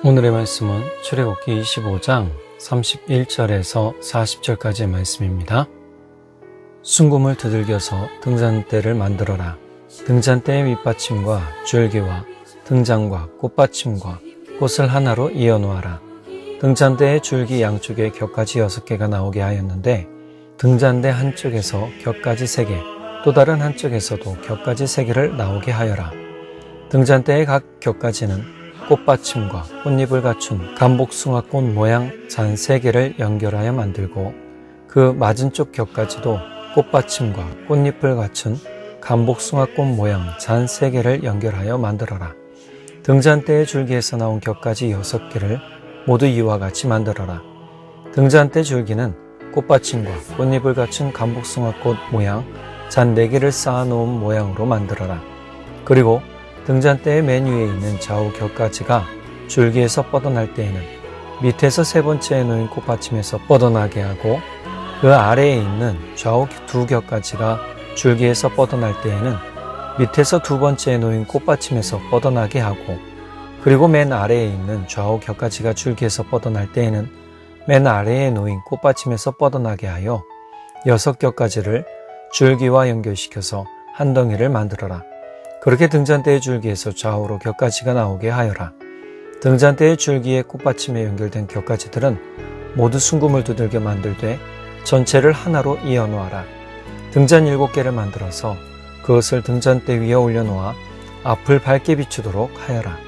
오늘의 말씀은 출애굽기 25장 31절에서 40절까지의 말씀입니다. 순금을 두들겨서 등잔대를 만들어라. 등잔대의 밑받침과 줄기와 등잔과 꽃받침과 꽃을 하나로 이어 놓아라. 등잔대의 줄기 양쪽에 곁가지 6개가 나오게 하였는데 등잔대 한쪽에서 곁가지 3개, 또 다른 한쪽에서도 곁가지 3개를 나오게 하여라. 등잔대의 각 곁가지는 꽃받침과 꽃잎을 갖춘 감복숭아꽃 모양 잔 3개를 연결하여 만들고 그 맞은쪽 곁가지도 꽃받침과 꽃잎을 갖춘 감복숭아꽃 모양 잔 3개를 연결하여 만들어라. 등잔대의 줄기에서 나온 곁가지 6개를 모두 이와 같이 만들어라. 등잔대 줄기는 꽃받침과 꽃잎을 갖춘 감복숭아꽃 모양 잔 4개를 쌓아놓은 모양으로 만들어라. 그리고 등잔대의 맨 위에 있는 좌우 곁가지가 줄기에서 뻗어날 때에는 밑에서 3번째에 놓인 꽃받침에서 뻗어나게 하고 그 아래에 있는 좌우 2 곁가지가 줄기에서 뻗어날 때에는 밑에서 2번째에 놓인 꽃받침에서 뻗어나게 하고 그리고 맨 아래에 있는 좌우 곁가지가 줄기에서 뻗어날 때에는 맨 아래에 놓인 꽃받침에서 뻗어나게 하여 6 곁가지를 줄기와 연결시켜서 한 덩이를 만들어라. 그렇게 등잔대의 줄기에서 좌우로 곁가지가 나오게 하여라. 등잔대의 줄기에 꽃받침에 연결된 곁가지들은 모두 순금을 두들겨 만들되 전체를 하나로 이어 놓아라. 등잔 7개를 만들어서 그것을 등잔대 위에 올려놓아 앞을 밝게 비추도록 하여라.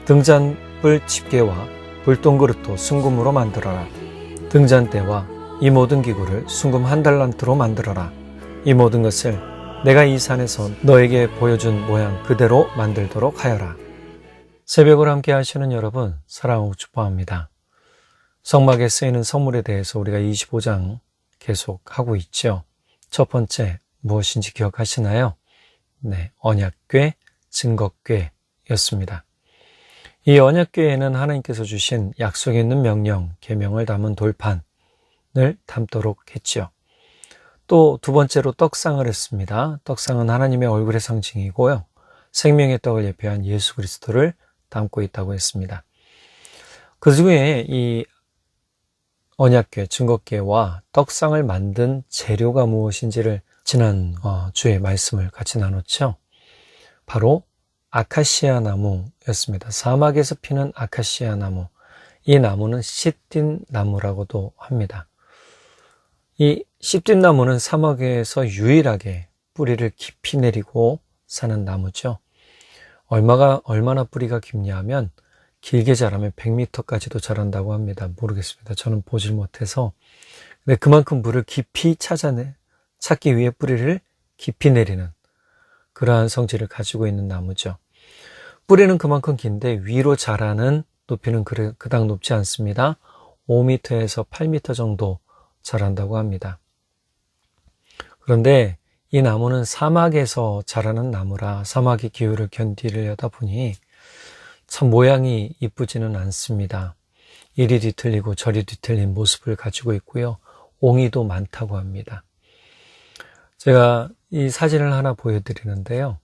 등잔불 집게와 불똥그릇도 순금으로 만들어라. 등잔대와 이 모든 기구를 순금 1달란트로 만들어라. 이 모든 것을 내가 이 산에서 너에게 보여준 모양 그대로 만들도록 하여라. 새벽을 함께 하시는 여러분 사랑하고 축복합니다. 성막에 쓰이는 성물에 대해서 우리가 25장 계속 하고 있죠. 첫 번째 무엇인지 기억하시나요? 네, 언약궤, 증거궤였습니다. 이 언약궤에는 하나님께서 주신 약속에 있는 명령, 계명을 담은 돌판을 담도록 했죠. 또 두 번째로 떡상을 했습니다. 떡상은 하나님의 얼굴의 상징이고요. 생명의 떡을 예표한 예수 그리스도를 담고 있다고 했습니다. 그 중에 이 언약궤, 증거궤와 떡상을 만든 재료가 무엇인지를 지난 주에 말씀을 같이 나눴죠. 바로 아카시아 나무였습니다. 사막에서 피는 아카시아 나무. 이 나무는 시딘 나무라고도 합니다. 이 시딘 나무는 사막에서 유일하게 뿌리를 깊이 내리고 사는 나무죠. 얼마나 뿌리가 깊냐 하면 길게 자라면 100m까지도 자란다고 합니다. 모르겠습니다. 저는 보질 못해서. 근데 그만큼 물을 깊이 찾기 위해 뿌리를 깊이 내리는 그러한 성질을 가지고 있는 나무죠. 뿌리는 그만큼 긴데 위로 자라는 높이는 그닥 높지 않습니다. 5m에서 8m 정도 자란다고 합니다. 그런데 이 나무는 사막에서 자라는 나무라 사막의 기후를 견디려다 보니 참 모양이 이쁘지는 않습니다. 이리 뒤틀리고 저리 뒤틀린 모습을 가지고 있고요. 옹이도 많다고 합니다. 제가 이 사진을 하나 보여드리는데요.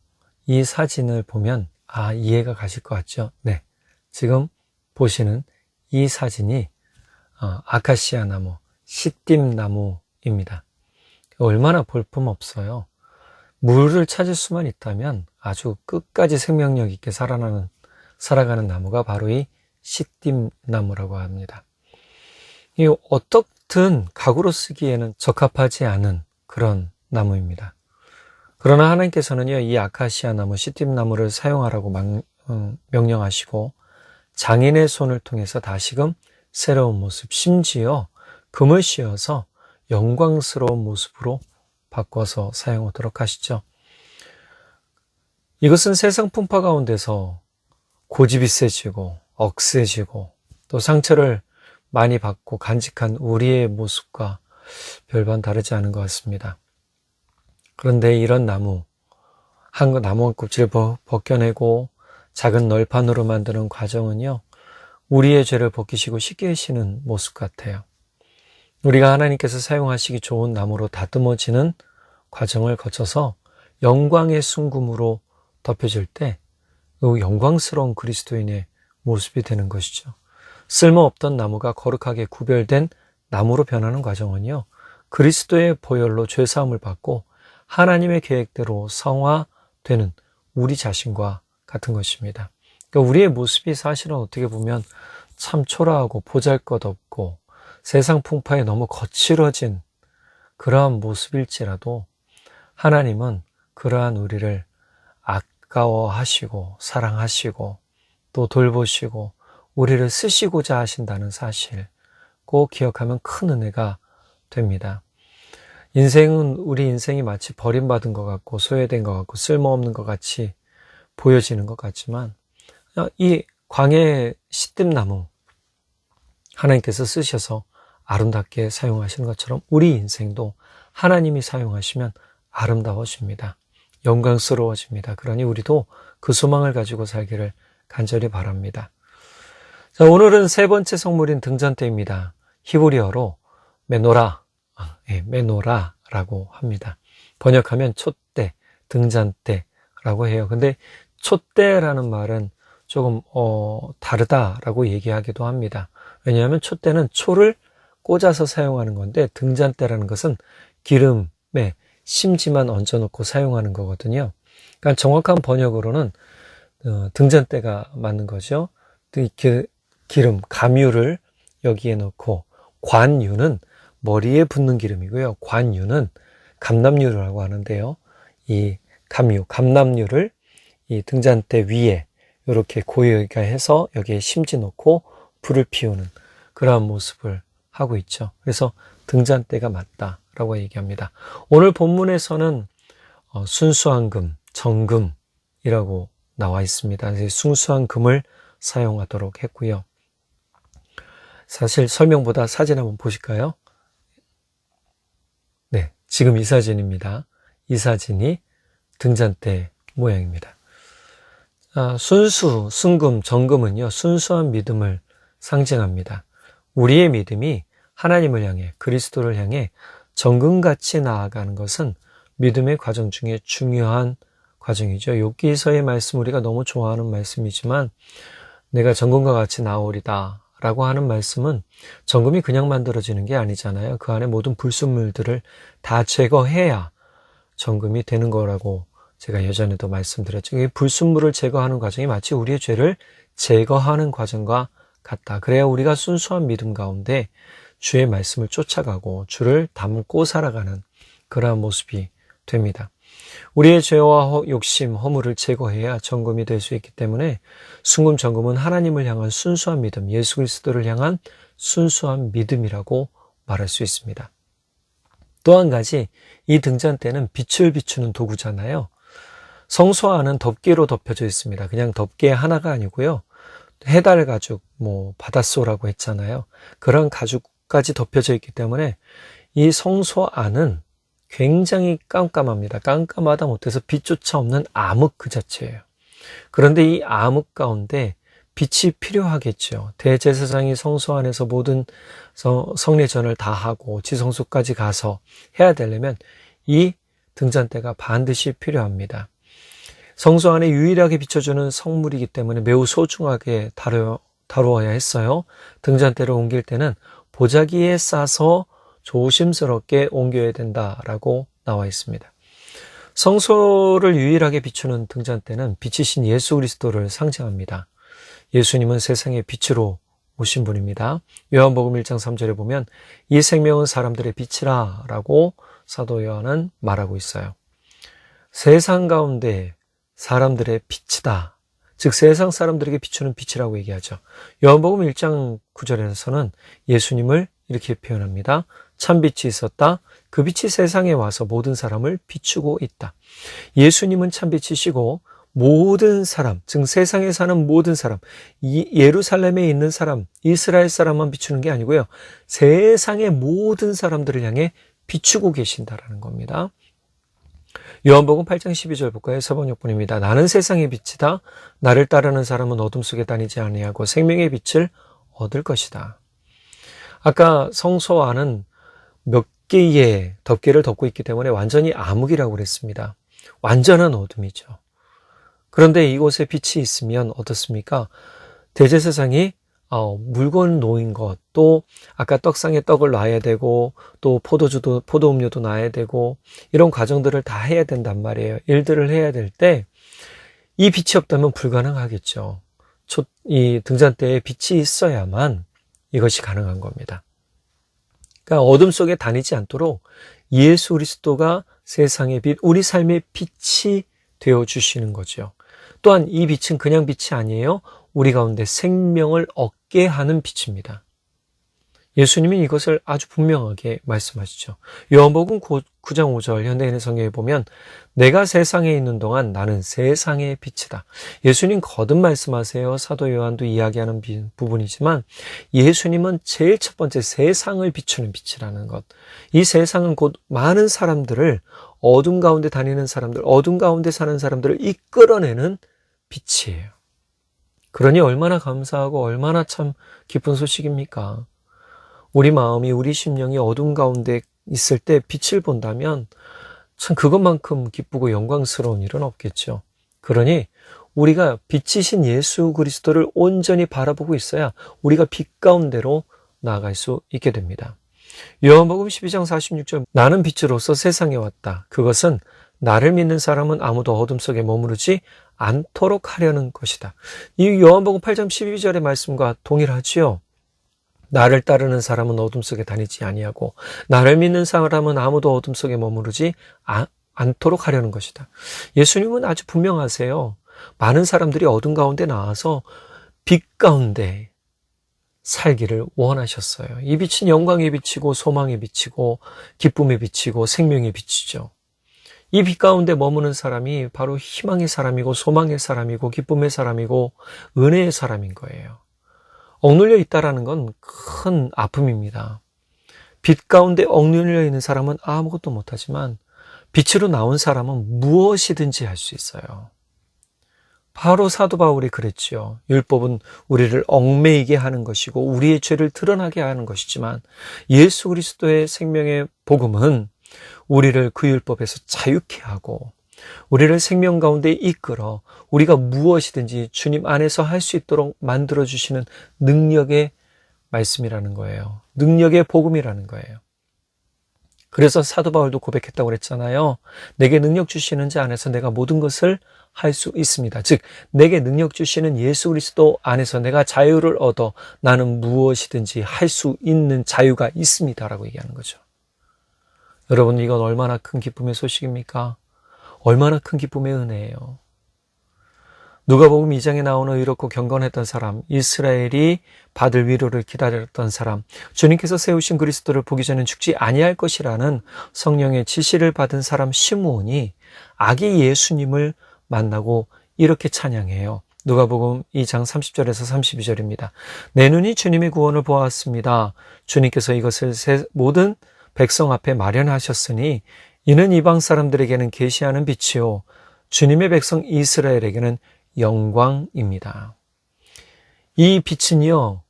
이 사진을 보면 이해가 가실 것 같죠? 네, 지금 보시는 이 사진이 아카시아 나무, 시딤 나무입니다. 얼마나 볼품없어요. 물을 찾을 수만 있다면 아주 끝까지 생명력 있게 살아가는 나무가 바로 이 시딤 나무라고 합니다. 이 어떻든 가구로 쓰기에는 적합하지 않은 그런 나무입니다. 그러나 하나님께서는요, 이 아카시아 나무, 시딤 나무를 사용하라고 명령하시고 장인의 손을 통해서 다시금 새로운 모습, 심지어 금을 씌워서 영광스러운 모습으로 바꿔서 사용하도록 하시죠. 이것은 세상 풍파 가운데서 고집이 세지고 억세지고 또 상처를 많이 받고 간직한 우리의 모습과 별반 다르지 않은 것 같습니다. 그런데 이런 나무 한 껍질을 벗겨내고 작은 널판으로 만드는 과정은요, 우리의 죄를 벗기시고 씻기시는 모습 같아요. 우리가 하나님께서 사용하시기 좋은 나무로 다듬어지는 과정을 거쳐서 영광의 순금으로 덮여질 때 그 영광스러운 그리스도인의 모습이 되는 것이죠. 쓸모없던 나무가 거룩하게 구별된 나무로 변하는 과정은요, 그리스도의 보혈로 죄사함을 받고 하나님의 계획대로 성화되는 우리 자신과 같은 것입니다. 그러니까 우리의 모습이 사실은 어떻게 보면 참 초라하고 보잘것없고 세상 풍파에 너무 거칠어진 그러한 모습일지라도 하나님은 그러한 우리를 아까워하시고 사랑하시고 또 돌보시고 우리를 쓰시고자 하신다는 사실 꼭 기억하면 큰 은혜가 됩니다. 우리 인생이 마치 버림받은 것 같고 소외된 것 같고 쓸모없는 것 같이 보여지는 것 같지만 이 광야의 시뜸나무 하나님께서 쓰셔서 아름답게 사용하시는 것처럼 우리 인생도 하나님이 사용하시면 아름다워집니다. 영광스러워집니다. 그러니 우리도 그 소망을 가지고 살기를 간절히 바랍니다. 자, 오늘은 세 번째 성물인 등잔대입니다. 히브리어로 메노라라고 합니다. 번역하면 촛대, 등잔대라고 해요. 근데 촛대라는 말은 조금 다르다라고 얘기하기도 합니다. 왜냐하면 촛대는 초를 꽂아서 사용하는 건데 등잔대라는 것은 기름에 심지만 얹어놓고 사용하는 거거든요. 그러니까 정확한 번역으로는 등잔대가 맞는 거죠. 기름, 감유를 여기에 넣고 관유는 머리에 붓는 기름이고요. 관유는 감람유라고 하는데요. 이 감람유를 이 등잔대 위에 이렇게 고이게 해서 여기에 심지 놓고 불을 피우는 그러한 모습을 하고 있죠. 그래서 등잔대가 맞다라고 얘기합니다. 오늘 본문에서는 순수한 금, 정금이라고 나와 있습니다. 순수한 금을 사용하도록 했고요. 사실 설명보다 사진 한번 보실까요? 네, 지금 이 사진입니다. 이 사진이 등잔대 모양입니다. 순금, 정금은요, 순수한 믿음을 상징합니다. 우리의 믿음이 하나님을 향해, 그리스도를 향해 정금같이 나아가는 것은 믿음의 과정 중에 중요한 과정이죠. 욥기서의 말씀 우리가 너무 좋아하는 말씀이지만 내가 정금과 같이 나오리다 라고 하는 말씀은 정금이 그냥 만들어지는 게 아니잖아요. 그 안에 모든 불순물들을 다 제거해야 정금이 되는 거라고 제가 예전에도 말씀드렸죠. 불순물을 제거하는 과정이 마치 우리의 죄를 제거하는 과정과 같다. 그래야 우리가 순수한 믿음 가운데 주의 말씀을 쫓아가고 주를 담고 살아가는 그러한 모습이 됩니다. 우리의 죄와 욕심, 허물을 제거해야 정금이 될 수 있기 때문에 순금, 정금은 하나님을 향한 순수한 믿음, 예수 그리스도를 향한 순수한 믿음이라고 말할 수 있습니다. 또 한 가지, 이 등잔대는 빛을 비추는 도구잖아요. 성소 안은 덮개로 덮여져 있습니다. 그냥 덮개 하나가 아니고요. 해달 가죽, 바닷소라고 했잖아요. 그런 가죽까지 덮여져 있기 때문에 이 성소 안은 굉장히 깜깜합니다. 깜깜하다 못해서 빛조차 없는 암흑 그 자체예요. 그런데 이 암흑 가운데 빛이 필요하겠죠. 대제사장이 성소 안에서 모든 성례전을 다 하고 지성소까지 가서 해야 되려면 이 등잔대가 반드시 필요합니다. 성소 안에 유일하게 비춰주는 성물이기 때문에 매우 소중하게 다루어야 했어요. 등잔대를 옮길 때는 보자기에 싸서 조심스럽게 옮겨야 된다라고 나와 있습니다. 성소를 유일하게 비추는 등잔대는 빛이신 예수 그리스도를 상징합니다. 예수님은 세상의 빛으로 오신 분입니다. 요한복음 1장 3절에 보면 이 생명은 사람들의 빛이라 라고 사도 요한은 말하고 있어요. 세상 가운데 사람들의 빛이다. 즉 세상 사람들에게 비추는 빛이라고 얘기하죠. 요한복음 1장 9절에서는 예수님을 이렇게 표현합니다. 참빛이 있었다. 그 빛이 세상에 와서 모든 사람을 비추고 있다. 예수님은 참빛이시고 모든 사람, 즉 세상에 사는 모든 사람, 예루살렘에 있는 사람, 이스라엘 사람만 비추는 게 아니고요. 세상의 모든 사람들을 향해 비추고 계신다라는 겁니다. 요한복음 8장 12절 볼까요? 서번역본입니다. 나는 세상의 빛이다. 나를 따르는 사람은 어둠 속에 다니지 아니하고 생명의 빛을 얻을 것이다. 아까 성소 안은 몇 개의 덮개를 덮고 있기 때문에 완전히 암흑이라고 그랬습니다. 완전한 어둠이죠. 그런데 이곳에 빛이 있으면 어떻습니까? 대제사장이 물건 놓인 것, 또 아까 떡상에 떡을 놔야 되고, 또 포도음료도 놔야 되고, 이런 과정들을 다 해야 된단 말이에요. 일들을 해야 될 때 이 빛이 없다면 불가능하겠죠. 이 등잔대에 빛이 있어야만 이것이 가능한 겁니다. 그러니까 어둠 속에 다니지 않도록 예수 그리스도가 세상의 빛, 우리 삶의 빛이 되어 주시는 거죠. 또한 이 빛은 그냥 빛이 아니에요. 우리 가운데 생명을 얻게 하는 빛입니다. 예수님이 이것을 아주 분명하게 말씀하시죠. 요한복음 9장 5절 현대인의 성경에 보면 내가 세상에 있는 동안 나는 세상의 빛이다. 예수님 거듭 말씀하세요. 사도 요한도 이야기하는 부분이지만 예수님은 제일 첫 번째 세상을 비추는 빛이라는 것. 이 세상은 곧 많은 사람들을 어둠 가운데 다니는 사람들, 어둠 가운데 사는 사람들을 이끌어내는 빛이에요. 그러니 얼마나 감사하고 얼마나 참 기쁜 소식입니까? 우리 마음이, 우리 심령이 어둠 가운데 있을 때 빛을 본다면 참 그것만큼 기쁘고 영광스러운 일은 없겠죠. 그러니 우리가 빛이신 예수 그리스도를 온전히 바라보고 있어야 우리가 빛 가운데로 나아갈 수 있게 됩니다. 요한복음 12장 46절 나는 빛으로서 세상에 왔다. 그것은 나를 믿는 사람은 아무도 어둠 속에 머무르지 않도록 하려는 것이다. 이 요한복음 8장 12절의 말씀과 동일하지요. 나를 따르는 사람은 어둠 속에 다니지 아니하고 나를 믿는 사람은 아무도 어둠 속에 머무르지 않도록 하려는 것이다. 예수님은 아주 분명하세요. 많은 사람들이 어둠 가운데 나와서 빛 가운데 살기를 원하셨어요. 이 빛은 영광의 빛이고 소망의 빛이고 기쁨의 빛이고 생명의 빛이죠. 이 빛 가운데 머무는 사람이 바로 희망의 사람이고 소망의 사람이고 기쁨의 사람이고 은혜의 사람인 거예요. 억눌려 있다라는 건 큰 아픔입니다. 빛 가운데 억눌려 있는 사람은 아무것도 못하지만 빛으로 나온 사람은 무엇이든지 할 수 있어요. 바로 사도 바울이 그랬지요. 율법은 우리를 얽매이게 하는 것이고 우리의 죄를 드러나게 하는 것이지만 예수 그리스도의 생명의 복음은 우리를 그 율법에서 자유케 하고 우리를 생명 가운데 이끌어 우리가 무엇이든지 주님 안에서 할 수 있도록 만들어주시는 능력의 말씀이라는 거예요. 능력의 복음이라는 거예요. 그래서 사도 바울도 고백했다고 그랬잖아요. 내게 능력 주시는 자 안에서 내가 모든 것을 할 수 있습니다. 즉 내게 능력 주시는 예수 그리스도 안에서 내가 자유를 얻어 나는 무엇이든지 할 수 있는 자유가 있습니다라고 얘기하는 거죠. 여러분 이건 얼마나 큰 기쁨의 소식입니까? 얼마나 큰 기쁨의 은혜예요. 누가복음 2장에 나오는 의롭고 경건했던 사람, 이스라엘이 받을 위로를 기다렸던 사람, 주님께서 세우신 그리스도를 보기 전엔 죽지 아니할 것이라는 성령의 지시를 받은 사람 시므온이 아기 예수님을 만나고 이렇게 찬양해요. 누가복음 2장 30절에서 32절입니다. 내 눈이 주님의 구원을 보았습니다. 주님께서 이것을 모든 백성 앞에 마련하셨으니 이는 이방 사람들에게는 계시하는 빛이요 주님의 백성 이스라엘에게는 영광입니다. 이 빛은요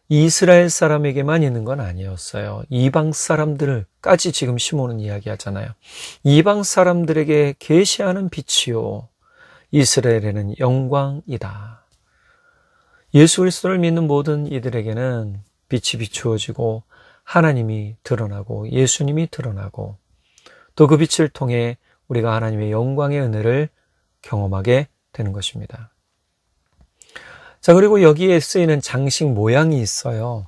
이스라엘 사람에게만 있는 건 아니었어요. 이방 사람들까지 지금 시몬은 이야기하잖아요. 이방 사람들에게 계시하는 빛이요 이스라엘에는 영광이다. 예수 그리스도를 믿는 모든 이들에게는 빛이 비추어지고 하나님이 드러나고 예수님이 드러나고 또 그 빛을 통해 우리가 하나님의 영광의 은혜를 경험하게 되는 것입니다. 자, 그리고 여기에 쓰이는 장식 모양이 있어요.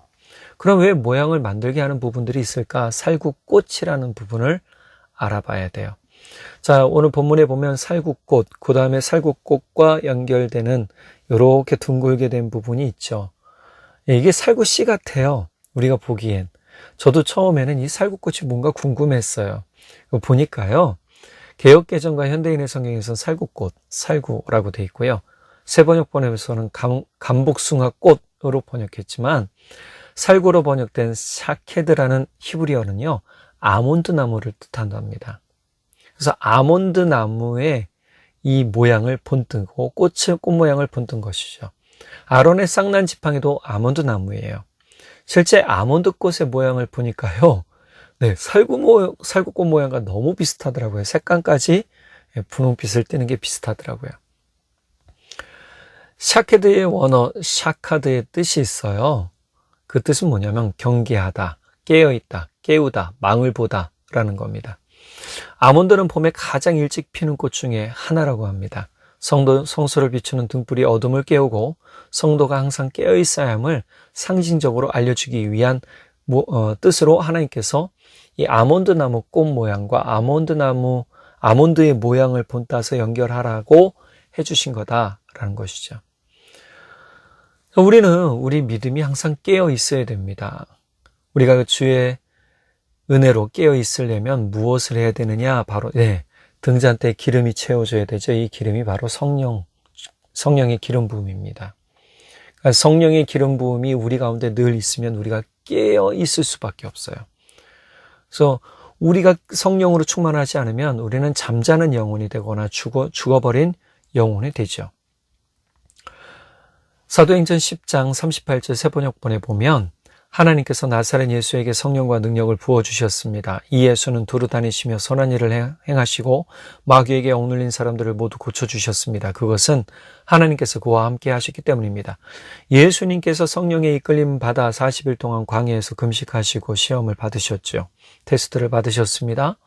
그럼 왜 모양을 만들게 하는 부분들이 있을까? 살구꽃이라는 부분을 알아봐야 돼요. 자, 오늘 본문에 보면 살구꽃, 그 다음에 살구꽃과 연결되는 이렇게 둥글게 된 부분이 있죠. 이게 살구씨 같아요. 우리가 보기엔. 저도 처음에는 이 살구꽃이 뭔가 궁금했어요. 보니까요. 개역개정과 현대인의 성경에서는 살구꽃, 살구라고 되어 있고요. 새번역본에서는 감복숭아꽃으로 번역했지만 살구로 번역된 샤케드라는 히브리어는요. 아몬드 나무를 뜻한답니다. 그래서 아몬드 나무의 이 모양을 본뜨고 꽃 모양을 본뜬 것이죠. 아론의 쌍난 지팡이도 아몬드 나무예요. 실제 아몬드 꽃의 모양을 보니까요. 네, 살구꽃 모양과 너무 비슷하더라고요. 색감까지 분홍빛을 띠는 게 비슷하더라고요. 샤케드의 원어 샤카드의 뜻이 있어요. 그 뜻은 뭐냐면 경계하다, 깨어있다, 깨우다, 망을 보다 라는 겁니다. 아몬드는 봄에 가장 일찍 피는 꽃 중에 하나라고 합니다. 성소를 비추는 등불이 어둠을 깨우고 성도가 항상 깨어있어야 함을 상징적으로 알려주기 위한 뜻으로 하나님께서 이 아몬드 나무 꽃 모양과 아몬드의 모양을 본따서 연결하라고 해주신 거다라는 것이죠. 우리 믿음이 항상 깨어 있어야 됩니다. 우리가 주의 은혜로 깨어 있으려면 무엇을 해야 되느냐? 바로 등잔대에 기름이 채워져야 되죠. 이 기름이 바로 성령의 기름 부음입니다. 그러니까 성령의 기름 부음이 우리 가운데 늘 있으면 우리가 깨어 있을 수밖에 없어요. 그래서 우리가 성령으로 충만하지 않으면 우리는 잠자는 영혼이 되거나 죽어버린 영혼이 되죠. 사도행전 10장 38절 세번역본에 보면 하나님께서 나사렛 예수에게 성령과 능력을 부어주셨습니다. 이 예수는 두루 다니시며 선한 일을 행하시고 마귀에게 억눌린 사람들을 모두 고쳐주셨습니다. 그것은 하나님께서 그와 함께 하셨기 때문입니다. 예수님께서 성령의 이끌림 받아 40일 동안 광야에서 금식하시고 시험을 받으셨죠. 테스트를 받으셨습니다.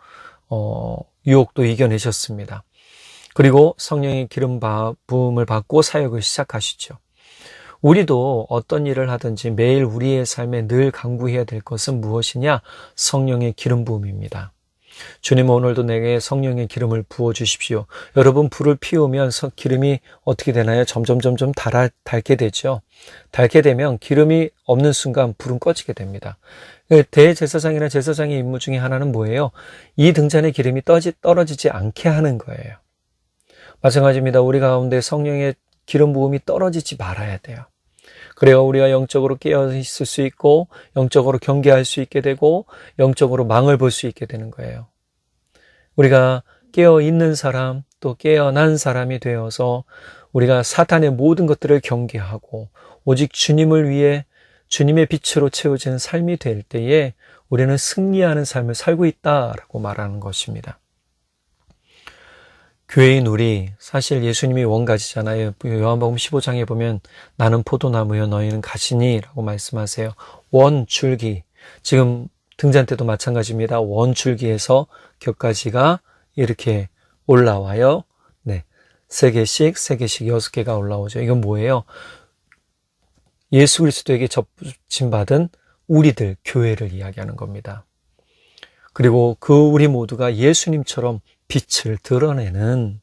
유혹도 이겨내셨습니다. 그리고 성령의 기름 부음을 받고 사역을 시작하시죠. 우리도 어떤 일을 하든지 매일 우리의 삶에 늘 강구해야 될 것은 무엇이냐? 성령의 기름 부음입니다. 주님, 오늘도 내게 성령의 기름을 부어주십시오. 여러분, 불을 피우면 기름이 어떻게 되나요? 점점 닳게 되죠. 닳게 되면 기름이 없는 순간 불은 꺼지게 됩니다. 대제사장이나 제사장의 임무 중에 하나는 뭐예요? 이 등잔에 기름이 떨어지지 않게 하는 거예요. 마찬가지입니다. 우리 가운데 성령의 기름 부음이 떨어지지 말아야 돼요. 그래야 우리가 영적으로 깨어 있을 수 있고 영적으로 경계할 수 있게 되고 영적으로 망을 볼 수 있게 되는 거예요. 우리가 깨어 있는 사람 또 깨어난 사람이 되어서 우리가 사탄의 모든 것들을 경계하고 오직 주님을 위해 주님의 빛으로 채워지는 삶이 될 때에 우리는 승리하는 삶을 살고 있다라고 말하는 것입니다. 교회인 우리, 사실 예수님이 원가지잖아요. 요한복음 15장에 보면 나는 포도나무요 너희는 가시니 라고 말씀하세요. 원, 줄기. 지금 등잔대도 마찬가지입니다. 원 줄기에서 겹가지가 이렇게 올라와요. 네, 3개씩 6개가 올라오죠. 이건 뭐예요? 예수 그리스도에게 접붙임받은 우리들, 교회를 이야기하는 겁니다. 그리고 우리 모두가 예수님처럼 빛을 드러내는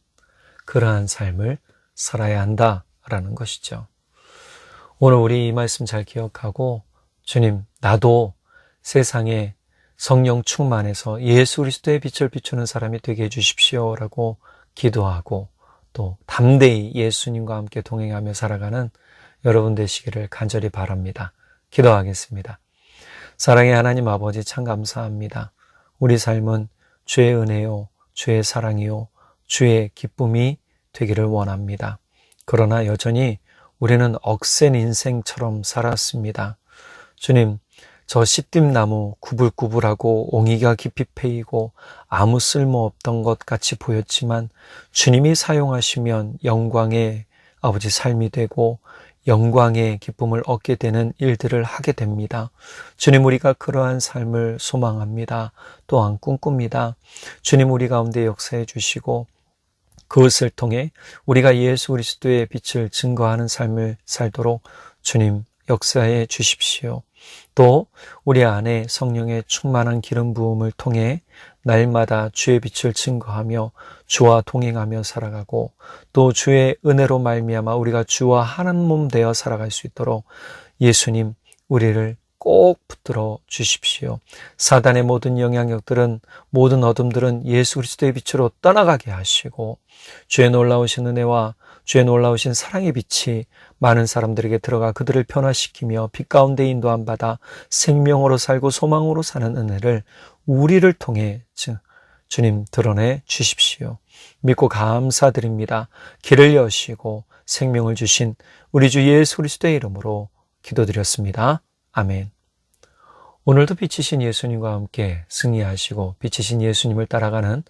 그러한 삶을 살아야 한다라는 것이죠. 오늘 우리 이 말씀 잘 기억하고 주님, 나도 세상에 성령 충만해서 예수 그리스도의 빛을 비추는 사람이 되게 해주십시오라고 기도하고 또 담대히 예수님과 함께 동행하며 살아가는 여러분 되시기를 간절히 바랍니다. 기도하겠습니다. 사랑의 하나님 아버지, 참 감사합니다. 우리 삶은 주의 은혜요, 주의 사랑이요, 주의 기쁨이 되기를 원합니다. 그러나 여전히 우리는 억센 인생처럼 살았습니다. 주님, 저 씨띠나무 구불구불하고 옹이가 깊이 패이고 아무 쓸모없던 것 같이 보였지만 주님이 사용하시면 영광의 아버지 삶이 되고 영광의 기쁨을 얻게 되는 일들을 하게 됩니다. 주님, 우리가 그러한 삶을 소망합니다. 또한 꿈꿉니다. 주님, 우리 가운데 역사해 주시고 그것을 통해 우리가 예수 그리스도의 빛을 증거하는 삶을 살도록 주님 역사해 주십시오. 또 우리 안에 성령의 충만한 기름 부음을 통해 날마다 주의 빛을 증거하며 주와 동행하며 살아가고 또 주의 은혜로 말미암아 우리가 주와 한 몸 되어 살아갈 수 있도록 예수님 우리를 꼭 붙들어 주십시오. 사단의 모든 영향력들은, 모든 어둠들은 예수 그리스도의 빛으로 떠나가게 하시고 주의 놀라우신 은혜와 주의 놀라우신 사랑의 빛이 많은 사람들에게 들어가 그들을 변화시키며 빛 가운데 인도함 받아 생명으로 살고 소망으로 사는 은혜를 우리를 통해 주님 드러내 주십시오. 믿고 감사드립니다. 길을 여시고 생명을 주신 우리 주 예수 그리스도의 이름으로 기도드렸습니다. 아멘. 오늘도 빛이신 예수님과 함께 승리하시고 빛이신 예수님을 따라가는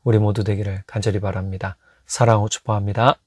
우리 모두 되기를 간절히 바랍니다. 사랑하고 축복합니다.